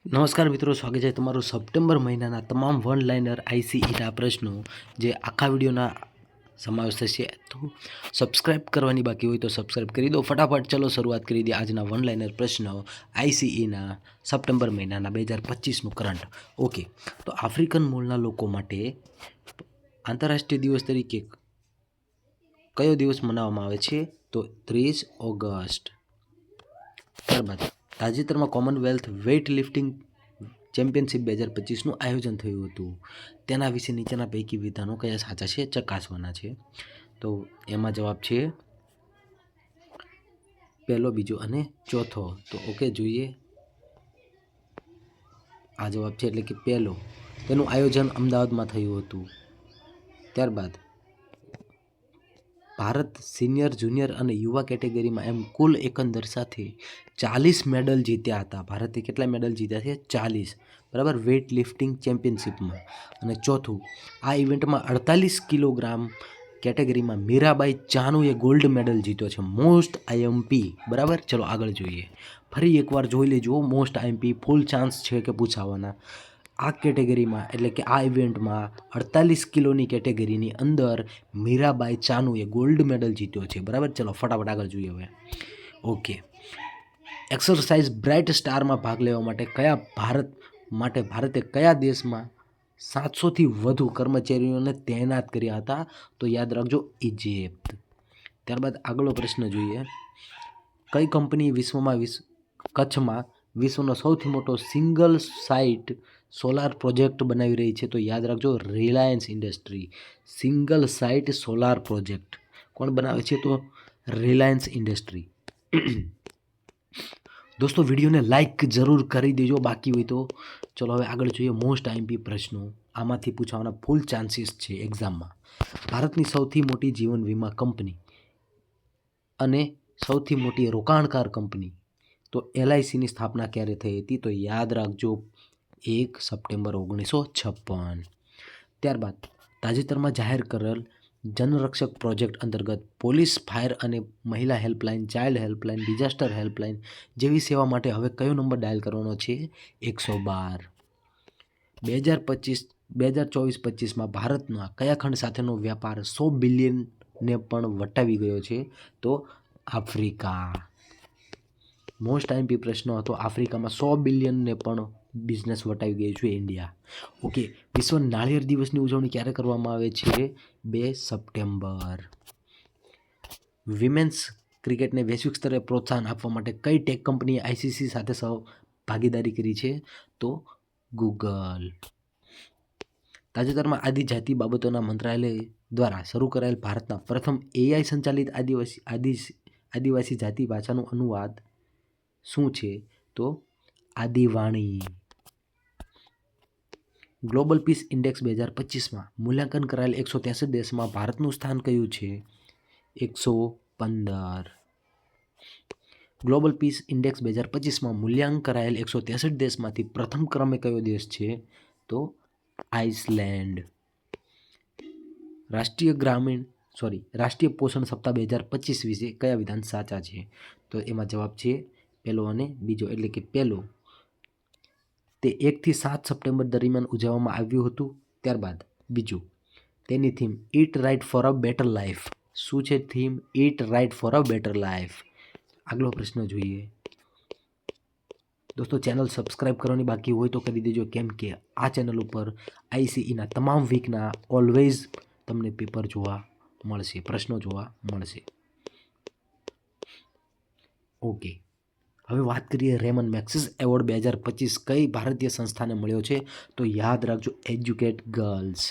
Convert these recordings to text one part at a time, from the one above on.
નમસ્કાર મિત્રો, સ્વાગત છે તમારું સપ્ટેમ્બર મહિનાના તમામ વન લાઇનર આઈસીઈના પ્રશ્નો જે આખા વિડીયોના સમાવેશ થશે. તો સબસ્ક્રાઇબ કરવાની બાકી હોય તો સબસ્ક્રાઇબ કરી દો ફટાફટ. ચલો શરૂઆત કરી દઈએ આજના વન લાઇનર પ્રશ્નો આઈસીઈના સપ્ટેમ્બર મહિનાના 2025નું કરંટ. ઓકે, તો આફ્રિકન મૂળના લોકો માટે આંતરરાષ્ટ્રીય દિવસ તરીકે કયો દિવસ મનાવવામાં આવે છે? તો 30 ઓગસ્ટ. ત્યારબાદ તાજેતરમાં કોમનવેલ્થ વેઇટ લિફ્ટિંગ ચેમ્પિયનશિપ 2025નું આયોજન થયું હતું. તેના વિશે નીચેના પૈકી વિધાનો કયા સાચા છે ચકાસવાના છે. તો એમાં જવાબ છે પહેલો, બીજો અને ચોથો. તો ઓકે, જોઈએ આ જવાબ છે, એટલે કે પહેલો. તેનું આયોજન અમદાવાદમાં થયું હતું. ત્યારબાદ ભારત સિનિયર, જુનિયર અને યુવા કેટેગરીમાં એમ કુલ એકંદર સાથે 40 મેડલ જીત્યા હતા. ભારતે કેટલા મેડલ જીત્યા છે? 40, બરાબર, વેઇટ લિફ્ટિંગ ચેમ્પિયનશિપમાં. અને ચોથું, આ ઇવેન્ટમાં 48 કિલોગ્રામ કેટેગરીમાં મીરાબાઈ ચાનુએ ગોલ્ડ મેડલ જીત્યો છે. મોસ્ટ આઈએમપી, બરાબર. ચલો આગળ જોઈએ. ફરી એકવાર જોઈ લેજો, મોસ્ટ આઈએમપી ફૂલ ચાન્સ છે કે પૂછાવાના. આ કેટેગરીમાં, એટલે કે આ ઇવેન્ટમાં 48 કિલોની કેટેગરીની અંદર મીરાબાઈ ચાનુએ ગોલ્ડ મેડલ જીત્યો છે, બરાબર. ચલો ફટાફટ આગળ જોઈએ હવે. ઓકે, એક્સરસાઇઝ બ્રાઇટ સ્ટારમાં ભાગ લેવા માટે ભારતે કયા દેશમાં 700થી વધુ કર્મચારીઓને તૈનાત કર્યા હતા? તો યાદ રાખજો, ઇજિપ્ત. ત્યારબાદ આગળનો પ્રશ્ન જોઈએ. કઈ કંપની કચ્છમાં વિશ્વનો સૌથી મોટો સિંગલ સાઇટ સોલાર પ્રોજેક્ટ બનાવી રહી છે? તો યાદ રાખજો, Reliance industry. Single site solar project કોણ બનાવે છે? તો રિલાયન્સ ઇન્ડસ્ટ્રી. દોસ્તો, વિડીયોને લાઇક જરૂર કરી દેજો બાકી હોય તો. ચલો હવે આગળ જોઈએ મોસ્ટ આઈએમપી પ્રશ્નો. આમાંથી પૂછવાના ફૂલ ચાન્સીસ છે એક્ઝામમાં. ભારતની સૌથી મોટી જીવન વીમા કંપની અને સૌથી મોટી રોકાણકાર કંપની, તો એલઆઈસીની સ્થાપના ક્યારે થઈ હતી? તો યાદ રાખજો, 1 સપ્ટેમ્બર 1956. ત્યારબાદ તાજેતરમાં જાહેર કરેલ જનરક્ષક પ્રોજેક્ટ અંતર્ગત પોલીસ, ફાયર અને મહિલા helpline, child helpline, disaster helpline જેવી સેવા માટે હવે કયો નંબર ડાયલ કરવાનો છે? 112. 2024-25માં ભારતના કયા ખંડ સાથેનો વ્યાપાર 100 બિલિયનને પણ વટાવી ગયો છે? તો આફ્રિકા. મોસ્ટ આઈએમપી પ્રશ્ન હતો. આફ્રિકામાં 100 બિલિયનને પણ બિઝનેસ વટાવી ગયું છે ઇન્ડિયા. ઓકે, વિશ્વ નાળિયેર દિવસની ઉજવણી ક્યારે કરવામાં આવે છે? 2 સપ્ટેમ્બર. વિમેન્સ ક્રિકેટને વૈશ્વિક સ્તરે પ્રોત્સાહન આપવા માટે કઈ ટેક કંપનીએ આઈસીસી સાથે ભાગીદારી કરી છે? તો ગૂગલ. તાજેતરમાં આદિજાતિ બાબતોના મંત્રાલય દ્વારા શરૂ કરાયેલ ભારતના પ્રથમ એઆઈ સંચાલિત આદિવાસી જાતિ ભાષાનું અનુવાદ શું છે? તો આદિવાણી. ગ્લોબલ પીસ ઇન્ડેક્સ 2025માં મૂલ્યાંકન કરાયેલ 163 દેશમાં ભારતનું સ્થાન કયું છે? 115. ગ્લોબલ પીસ ઇન્ડેક્સ 2025માં મૂલ્યાંકન કરાયેલ 163 દેશમાંથી પ્રથમ ક્રમે કયો દેશ છે? તો આઇસલેન્ડ. રાષ્ટ્રીય પોષણ સપ્તાહ 2025 વિશે કયા વિધાન સાચા છે? તો એમાં જવાબ છે પહેલો અને બીજો. એટલે કે પહેલો, તે 1 થી 7 સપ્ટેમ્બર દરમિયાન ઉજવવામાં આવ્યું હતું. ત્યારબાદ બીજું, તેની theme eat right for a better life. શું છે theme? Eat right for a better life. આગલો પ્રશ્ન જોઈએ. દોસ્તો, ચેનલ સબસ્ક્રાઇબ કરવાની બાકી હોય તો કરી દેજો, કેમ કે આ ચેનલ ઉપર આઈસીઈના તમામ વીકના ઓલવેઝ તમને પેપર જોવા મળશે, પ્રશ્નો જોવા મળશે. ઓકે, હવે વાત કરીએ રેમન મેગ્સેસે એવોર્ડ 2025 કઈ ભારતીય સંસ્થાને મળ્યો છે? તો યાદ રાખજો, educate girls.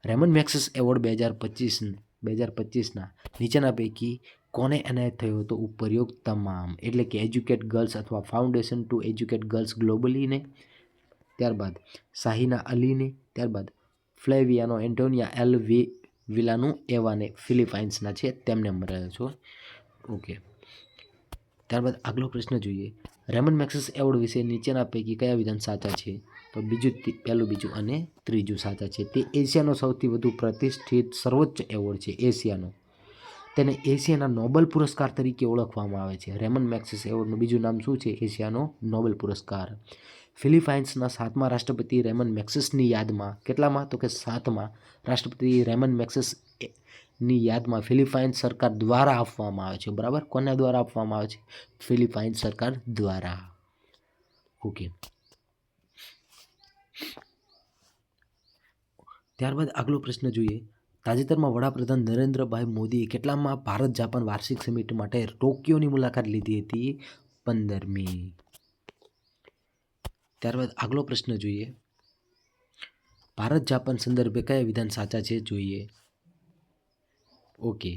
Ramon Magsaysay award 2025ના નીચેના પૈકી કોને એનાયત થયો હતો? ઉપરયુક્ત તમામ, એટલે કે એજ્યુકેટ ગર્લ્સ અથવા ફાઉન્ડેશન ટુ એજ્યુકેટ ગર્લ્સ ગ્લોબલીને, ત્યારબાદ શાહિના અલીને, ત્યારબાદ ફ્લેવિયાનો એન્ટોનિયા એલ વિલાનુ એવાને, ફિલિપાઇન્સના છે, તેમને મળ્યો છે. ઓકે, ત્યારબાદ આગલો પ્રશ્ન જોઈએ. રેમન મેગ્સેસે એવોર્ડ વિશે નીચેના પૈકી કયા વિધાન સાચા છે? તો પહેલું, બીજું અને ત્રીજું સાચા છે. તે એશિયાનો સૌથી વધુ પ્રતિષ્ઠિત સર્વોચ્ચ એવોર્ડ છે, એશિયાનો. તેને એશિયાના નોબેલ પુરસ્કાર તરીકે ઓળખવામાં આવે છે. રેમન મેગ્સેસ એવોર્ડનું બીજું નામ શું છે? એશિયાનો નોબેલ પુરસ્કાર. ફિલિપાઇન્સના 7મા રાષ્ટ્રપતિ રેમન મેગ્સેસની યાદમાં, કેટલામાં? તો કે 7મા રાષ્ટ્રપતિ રેમન મેગ્સેસની યાદમાં ફિલિપાઇન્સ સરકાર દ્વારા આપવામાં આવે છે. બરાબર, કોના દ્વારા આપવામાં આવે છે? ફિલિપાઇન્સ સરકાર દ્વારા. ઓકે. ત્યારબાદ આગલો પ્રશ્ન જોઈએ. તાજેતરમાં વડાપ્રધાન નરેન્દ્રભાઈ મોદીએ કેટલામાં ભારત જાપાન વાર્ષિક સમિટ માટે ટોક્યોની મુલાકાત લીધી હતી? 15મી. ત્યારબાદ આગલો પ્રશ્ન જોઈએ. ભારત જાપાન સંદર્ભે કયા વિધાન સાચા છે? જોઈએ. ઓકે,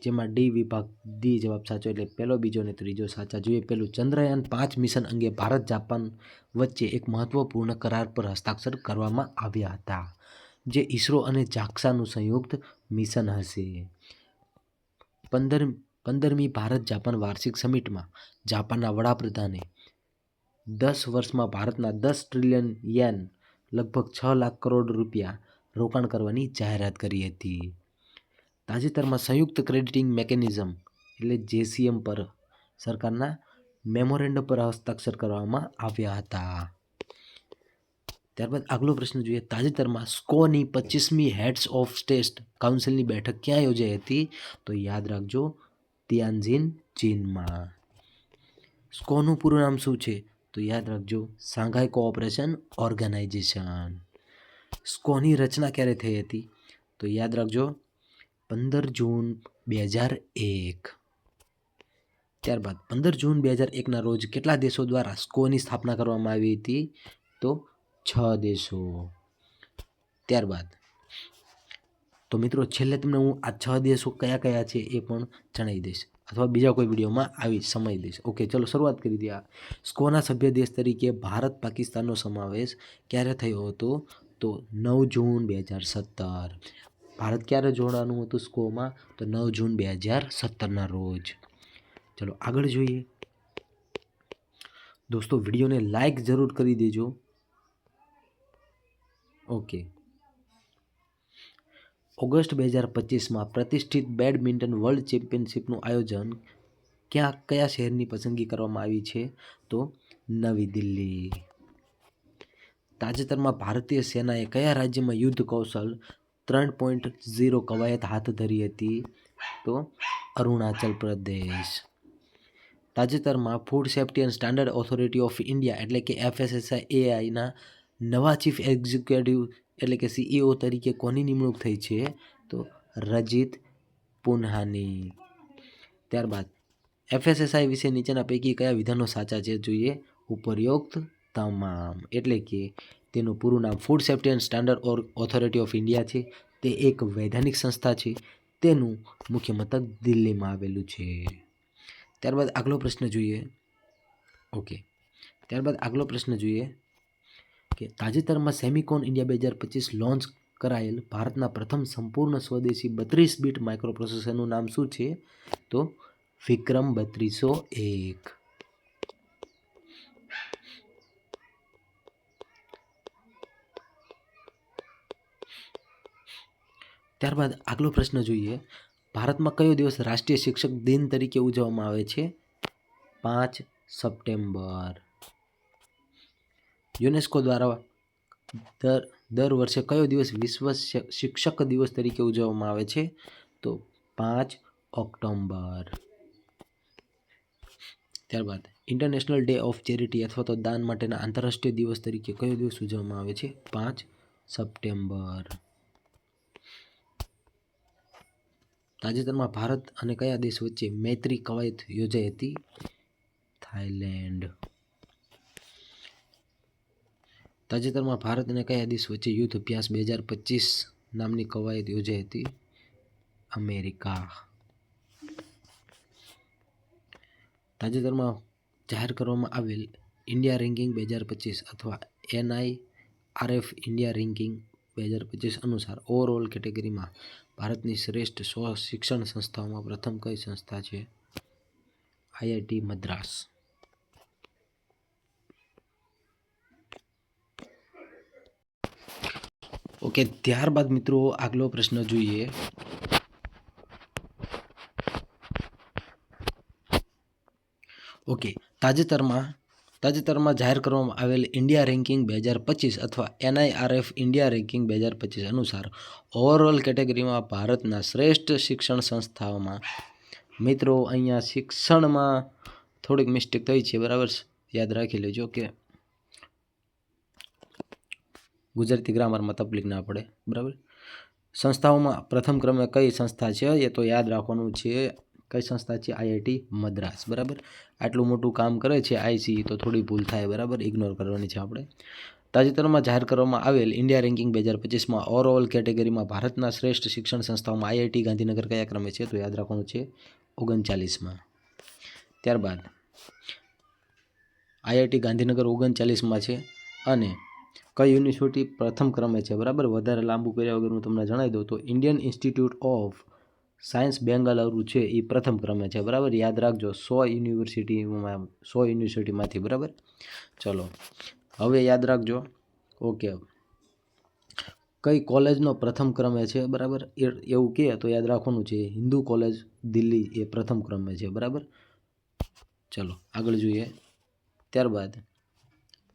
જેમાં ડી વિભાગ ડી જવાબ સાચો, એટલે પહેલો, બીજો અને ત્રીજો સાચા. જોઈએ પેલું, ચંદ્રયાન-5 મિશન અંગે ભારત જાપાન વચ્ચે એક મહત્વપૂર્ણ કરાર પર હસ્તાક્ષર કરવામાં આવ્યા હતા, જે ઇસરો અને જાક્સાનું સંયુક્ત મિશન હશે. 15મી ભારત જાપાન વાર્ષિક સમિટમાં જાપાનના વડાપ્રધાને 10 વર્ષમાં ભારતના 10 ટ્રિલિયન યેન, લગભગ 6 લાખ કરોડ રૂપિયા રોકાણ કરવાની જાહેરાત કરી હતી. તાજેતરમાં સંયુક્ત ક્રેડિટિંગ મેકેનિઝમ એટલે JCM પર સરકારના મેમોરેન્ડમ પર હસ્તાક્ષર કરવામાં આવ્યા હતા. ત્યારબાદ આગલો પ્રશ્ન જોઈએ. તાજેતરમાં સ્કોની 25મી હેડ્સ ઓફ સ્ટેટ કાઉન્સિલની બેઠક ક્યાં યોજાઈ હતી? તો યાદ રાખજો, તિયાનજિન, ચીનમાં. સ્કોનું પૂરું નામ શું છે? તો યાદ રાખજો, શાંઘાઈ કોઓપરેશન ઓર્ગેનાઇઝેશન. સ્કોની રચના ક્યારે થઈ હતી? તો યાદ રાખજો, 15 જૂન 2001. ત્યારબાદ 15 જૂન 2001ના રોજ કેટલા દેશો દ્વારા સ્કોની સ્થાપના કરવામાં આવી હતી? તો 6 દેશો. ત્યારબાદ તો મિત્રો છેલ્લે તમને હું આ 6 દેશો કયા કયા છે એ પણ જણાવી દઈશ, અથવા બીજા કોઈ વિડીયોમાં આવી સમય દઈશ. ઓકે, ચલો શરૂઆત કરી દઈએ. સ્કોના સભ્ય દેશ તરીકે ભારત, પાકિસ્તાનનો સમાવેશ ક્યારે થયો હતો? તો 9 જૂન 2017. ભારત ક્યારે જોડાવાનું હતું સ્કોમાં? તો 9 જૂન 2017ના રોજ. ચલો આગળ જોઈએ. દોસ્તો વિડીયોને લાઈક જરૂર કરી દેજો. ઓકે. ઓગસ્ટ 2025માં પ્રતિષ્ઠિત બેડમિન્ટન વર્લ્ડ ચેમ્પિયનશિપનું આયોજન કયા શહેરની પસંદગી કરવામાં આવી છે? તો નવી દિલ્હી. તાજેતરમાં ભારતીય સેનાએ કયા રાજ્યમાં યુદ્ધ કૌશલ 3.0 કવાયત હાથ ધરી હતી? તો અરુણાચલ પ્રદેશ. તાજેતરમાં food safety and standard authority of India એટલે કે FSSAIના નવા ચીફ એક્ઝિક્યુટિવ એટલે કે CEO તરીકે કોની નિમણૂક થઈ છે? તો રજિત પુન્હાની. ત્યારબાદ FSSAI વિશે નીચેના પૈકી કયા વિધાનો સાચા છે? જોઈએ. ઉપરોક્ત તમામ, એટલે કે તેનું પૂરું નામ food safety and standard authority of India છે. તે એક વૈધાનિક સંસ્થા છે. તેનું મુખ્ય મથક દિલ્હીમાં આવેલું છે. ત્યારબાદ આગલો પ્રશ્ન જોઈએ. ઓકે, ત્યારબાદ આગલો પ્રશ્ન જોઈએ કે તાજેતરમાં સેમિકોન ઇન્ડિયા 2025 લોન્ચ કરાયેલ ભારતના પ્રથમ સંપૂર્ણ સ્વદેશી 32 બીટ માઇક્રોપ્રોસેસરનું નામ શું છે? તો વિક્રમ 3201. ત્યારબાદ આગલો પ્રશ્ન જોઈએ. ભારતમાં કયો દિવસ રાષ્ટ્રીય શિક્ષક દિન તરીકે ઉજવવામાં આવે છે? 5 સપ્ટેમ્બર. યુનેસ્કો દ્વારા દર વર્ષે કયો દિવસ વિશ્વ શિક્ષક દિવસ તરીકે ઉજવવામાં આવે છે? તો 5 ઓક્ટોબર. ત્યારબાદ ઇન્ટરનેશનલ ડે ઓફ ચેરિટી અથવા તો દાન માટેના આંતરરાષ્ટ્રીય દિવસ તરીકે કયો દિવસ ઉજવવામાં આવે છે? 5 સપ્ટેમ્બર. તાજેતરમાં ભારત અને કયા દેશ વચ્ચે મૈત્રી કવાયત યોજાઈ હતી? થાઈલેન્ડ. તાજેતરમાં ભારત અને કયા દેશ વચ્ચે યુદ્ધ અભ્યાસ 2025 નામની કવાયત યોજાઈ હતી? અમેરિકા. તાજેતરમાં જાહેર કરવામાં આવેલ ઇન્ડિયા રેન્કિંગ 2025 અથવા NIRF ઇન્ડિયા રેન્કિંગ 2025 અનુસાર ઓવરઓલ કેટેગરીમાં ભારતની શ્રેષ્ઠ 100 શિક્ષણ સંસ્થાઓમાં પ્રથમ કઈ સંસ્થા છે? IIT મદ્રાસ. ઓકે, ત્યારબાદ મિત્રો આગલો પ્રશ્ન જોઈએ. ઓકે, તાજેતરમાં જાહેર કરવામાં આવેલ ઇન્ડિયા રેન્કિંગ 2025 અથવા NIRF ઇન્ડિયા રેન્કિંગ 2025 અનુસાર ઓવરઓલ કેટેગરીમાં ભારતના શ્રેષ્ઠ શિક્ષણ સંસ્થાઓમાં મિત્રો અહીંયા શિક્ષણમાં થોડીક મિસ્ટેક થઈ છે, બરાબર, યાદ રાખી લેજો કે ગુજરાતી ગ્રામરમાં તકલીફ ના પડે, બરાબર. સંસ્થાઓમાં પ્રથમ ક્રમે કઈ સંસ્થા છે એ તો યાદ રાખવાનું છે. કઈ સંસ્થા છે? IIT મદ્રાસ, બરાબર. આટલું મોટું કામ કરે છે ICE, તો થોડી ભૂલ થાય, બરાબર, ઇગ્નોર કરવાની છે આપણે. તાજેતરમાં જાહેર કરવામાં આવેલ ઇન્ડિયા રેન્કિંગ 2025માં ઓવરઓલ કેટેગરીમાં ભારતના શ્રેષ્ઠ શિક્ષણ સંસ્થાઓમાં IIT ગાંધીનગર કયા ક્રમે છે? તો યાદ રાખવાનું છે 39માં. ત્યારબાદ IIT ગાંધીનગર 39માં છે. અને કઈ યુનિવર્સિટી પ્રથમ ક્રમે છે? બરાબર, વધારે લાંબુ કર્યા વગર હું તમને જણાવી દઉં તો Indian institute of science Bengaluru છે એ પ્રથમ ક્રમે છે, બરાબર. યાદ રાખજો 100 યુનિવર્સિટીમાંથી, બરાબર. ચલો હવે યાદ રાખજો. ઓકે, કઈ કોલેજનો પ્રથમ ક્રમે છે? બરાબર, એવું કે તો યાદ રાખવાનું છે હિન્દુ કોલેજ દિલ્હી એ પ્રથમ ક્રમે છે, બરાબર. ચલો આગળ જોઈએ. ત્યારબાદ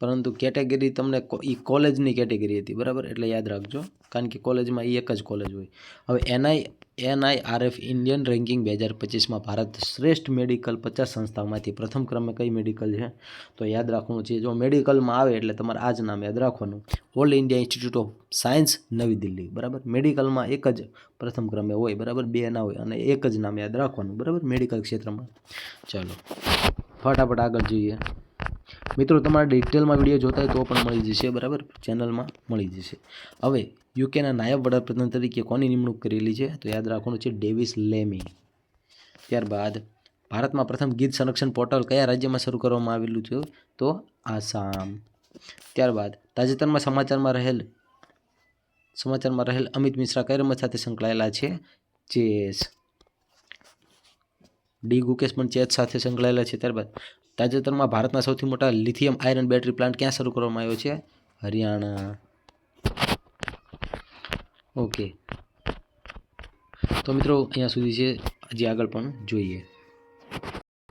પરંતુ કેટેગરી તમને એ કોલેજની કેટેગરી હતી, બરાબર, એટલે યાદ રાખજો, કારણ કે કોલેજમાં એ એક જ કોલેજ હોય. હવે NIRF ઇન્ડિયન રેન્કિંગ 2025માં ભારત શ્રેષ્ઠ મેડિકલ 50 સંસ્થાઓમાંથી પ્રથમ ક્રમે કઈ મેડિકલ છે? તો યાદ રાખવાનું છે, જો મેડિકલમાં આવે એટલે તમારે આ જ નામ યાદ રાખવાનું, all India institute of science નવી દિલ્હી, બરાબર. મેડિકલમાં એક જ પ્રથમ ક્રમે હોય, બરાબર, બે ના હોય, અને એક જ નામ યાદ રાખવાનું, બરાબર, મેડિકલ ક્ષેત્રમાં. ચલો ફટાફટ આગળ જોઈએ. મિત્રો તમારે ડિટેલમાં વિડીયો જોતા હોય તો પણ મળી જશે, બરાબર, ચેનલમાં મળી જશે. હવે યુકેના નાયબ વડાપ્રધાન તરીકે કોની નિમણૂક કરેલી છે? તો યાદ રાખવાનું છે ડેવિસ લેમી. ત્યારબાદ ભારતમાં પ્રથમ ગીધ સંરક્ષણ પોર્ટલ કયા રાજ્યમાં શરૂ કરવામાં આવેલું છે? તો આસામ. ત્યારબાદ તાજેતરમાં સમાચારમાં રહેલ અમિત મિશ્રા કઈ રમત સાથે સંકળાયેલા છે? ચેસ. ડી ગુકેશ પણ ચેસ સાથે સંકળાયેલા છે. ત્યારબાદ તાજેતરમાં ભારતના સૌથી મોટા લિથિયમ આયર્ન બેટરી પ્લાન્ટ ક્યાં શરૂ કરવામાં આવ્યો છે? હરિયાણા. ઓકે, તો મિત્રો અહીંયા સુધી છે, હજી આગળ પણ જોઈએ.